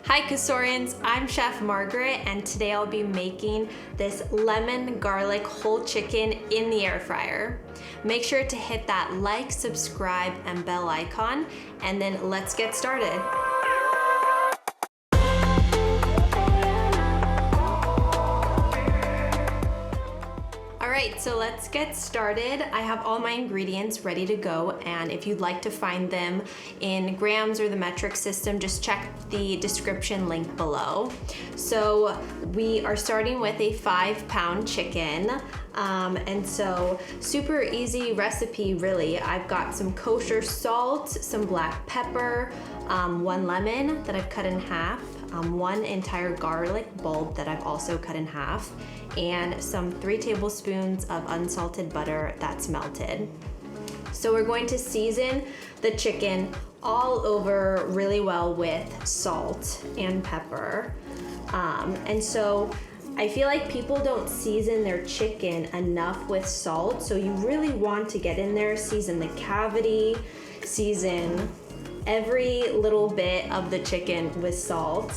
Hi Cosorians, I'm Chef Margaret and today I'll be making this lemon garlic whole chicken in the air fryer. Make sure to hit that like, subscribe, and bell icon, and then let's get started. Alright, so let's get started. I have all my ingredients ready to go, and if you'd like to find them in grams or the metric system, just check the description link below. So we are starting with a 5-pound chicken, and so super easy recipe really. I've got some kosher salt, some black pepper, 1 lemon that I've cut in half, 1 entire garlic bulb that I've also cut in half, and some 3 tablespoons of unsalted butter that's melted. So we're going to season the chicken all over really well with salt and pepper. And so I feel like people don't season their chicken enough with salt, so you really want to get in there, season the cavity, season every little bit of the chicken with salt.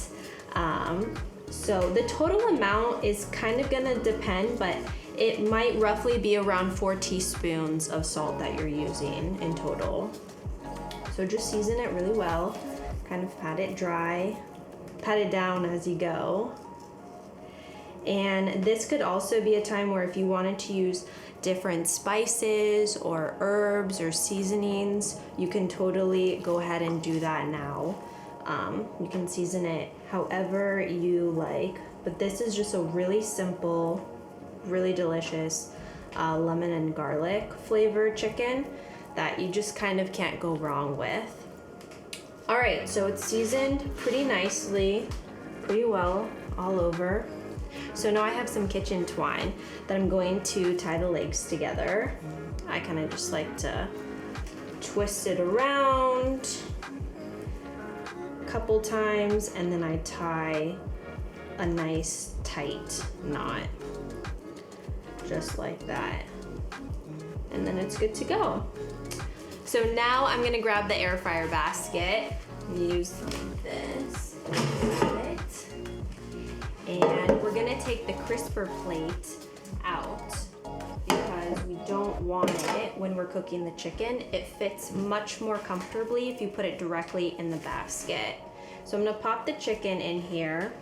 So the total amount is kind of gonna depend, but it might roughly be around 4 teaspoons of salt that you're using in total. So just season it really well, kind of pat it dry, pat it down as you go. And this could also be a time where if you wanted to use different spices or herbs or seasonings, you can totally go ahead and do that now. You can season it however you like, but this is just a really simple, really delicious lemon and garlic flavored chicken that you just kind of can't go wrong with. All right, so it's seasoned pretty nicely, pretty well all over. So now I have some kitchen twine that I'm going to tie the legs together. I kind of just like to twist it around a couple times, and then I tie a nice tight knot, just like that. And then it's good to go. So now I'm gonna grab the air fryer basket, use this, and we're gonna take the crisper plate out because we don't want it when we're cooking the chicken. It fits much more comfortably if you put it directly in the basket. So I'm gonna pop the chicken in here,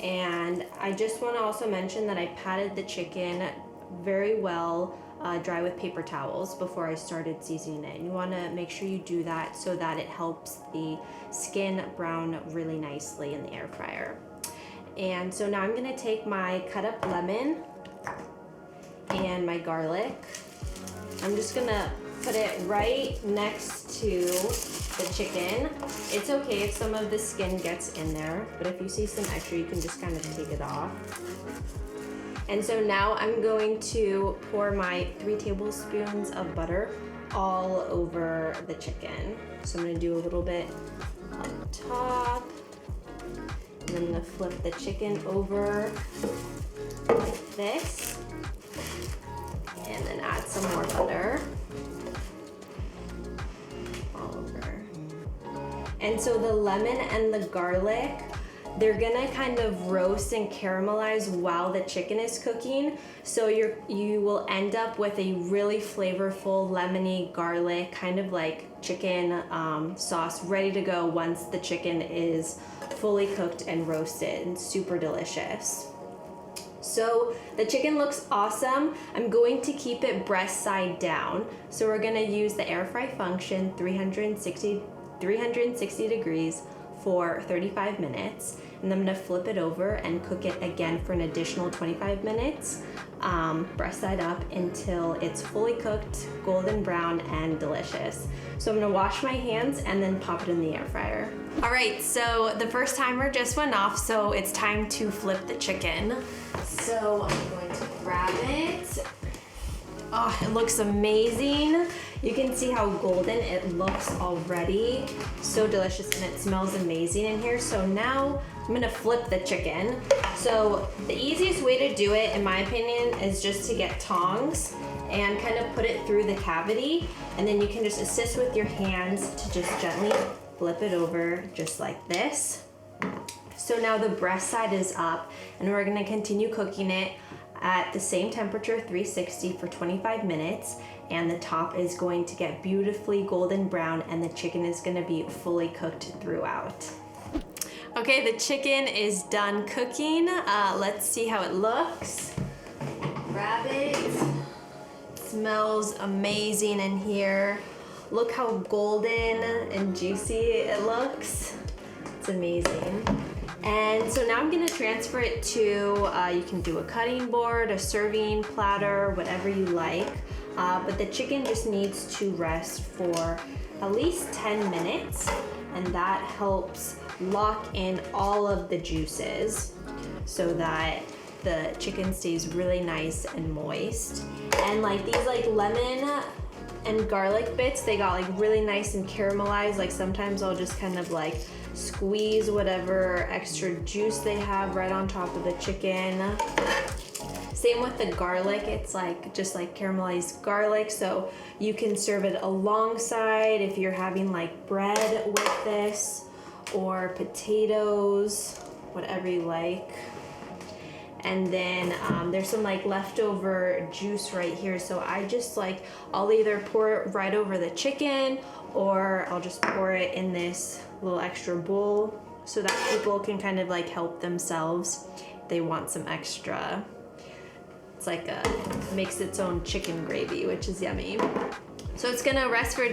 and I just wanna also mention that I patted the chicken very well dry with paper towels before I started seasoning it. And you wanna make sure you do that so that it helps the skin brown really nicely in the air fryer. And so now I'm gonna take my cut up lemon and my garlic. I'm just gonna put it right next to the chicken. It's okay if some of the skin gets in there, but if you see some extra, you can just kind of take it off. And so now I'm going to pour my 3 tablespoons of butter all over the chicken. So I'm gonna do a little bit on top, and then I'm gonna flip the chicken over like this, and then add some more butter all over. And so the lemon and the garlic, they're gonna kind of roast and caramelize while the chicken is cooking. So you will end up with a really flavorful lemony garlic, kind of like chicken sauce ready to go once the chicken is fully cooked and roasted, and super delicious. So the chicken looks awesome. I'm going to keep it breast side down. So we're gonna use the air fry function, 360 degrees for 35 minutes. And I'm gonna flip it over and cook it again for an additional 25 minutes, breast side up until it's fully cooked, golden brown, and delicious. So I'm gonna wash my hands and then pop it in the air fryer. All right, so the first timer just went off, so it's time to flip the chicken. So I'm going to grab it. Oh, it looks amazing. You can see how golden it looks already. So delicious, and it smells amazing in here. So now I'm gonna flip the chicken. So the easiest way to do it, in my opinion, is just to get tongs and kind of put it through the cavity, and then you can just assist with your hands to just gently flip it over just like this. So now the breast side is up, and we're gonna continue cooking it at the same temperature, 360, for 25 minutes. And the top is going to get beautifully golden brown, and the chicken is gonna be fully cooked throughout. Okay, the chicken is done cooking. Let's see how it looks. Grab it. It smells amazing in here. Look how golden and juicy it looks. It's amazing. And so now I'm gonna transfer it to, you can do a cutting board, a serving platter, whatever you like. But the chicken just needs to rest for at least 10 minutes, and that helps lock in all of the juices so that the chicken stays really nice and moist. And like these like lemon and garlic bits, they got like really nice and caramelized. Like sometimes I'll just kind of like squeeze whatever extra juice they have right on top of the chicken. Same with the garlic, it's like just like caramelized garlic, so you can serve it alongside if you're having like bread with this, or potatoes, whatever you like. And then there's some like leftover juice right here, so I just like, I'll either pour it right over the chicken, or I'll just pour it in this little extra bowl so that people can kind of like help themselves if they want some extra. It's like makes its own chicken gravy, which is yummy. So it's gonna rest for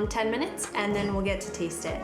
10 minutes, and then we'll get to taste it.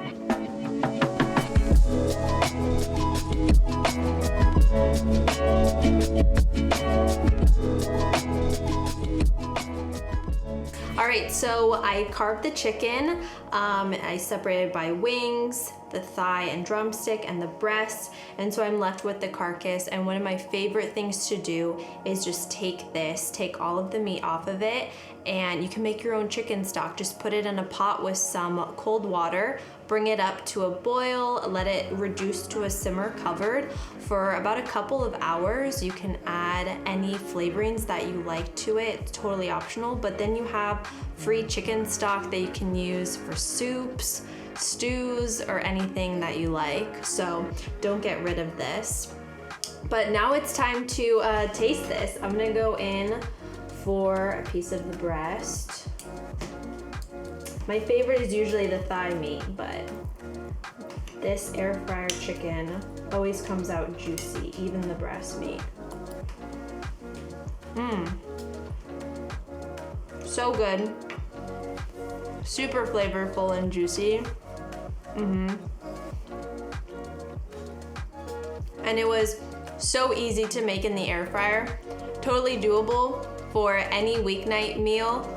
All right, so I carved the chicken. I separated by wings, the thigh and drumstick, and the breast. And so I'm left with the carcass. And one of my favorite things to do is just take all of the meat off of it, and you can make your own chicken stock. Just put it in a pot with some cold water, bring it up to a boil, let it reduce to a simmer covered for about a couple of hours. You can add any flavorings that you like to it, it's totally optional, but then you have free chicken stock that you can use for soups, stews, or anything that you like. So don't get rid of this. But now it's time to taste this. I'm gonna go in for a piece of the breast. My favorite is usually the thigh meat, but this air fryer chicken always comes out juicy, even the breast meat. So good. Super flavorful and juicy. And it was so easy to make in the air fryer. Totally doable for any weeknight meal.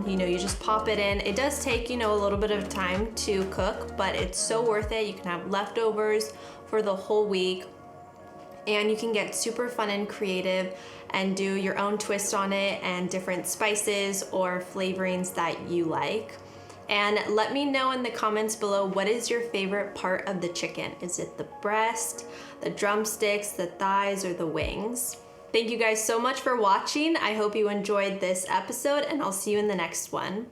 You just pop it in. It does take, a little bit of time to cook, but it's so worth it. You can have leftovers for the whole week, and you can get super fun and creative and do your own twist on it and different spices or flavorings that you like. And let me know in the comments below, what is your favorite part of the chicken? Is it the breast, the drumsticks, the thighs, or the wings? Thank you guys so much for watching. I hope you enjoyed this episode, and I'll see you in the next one.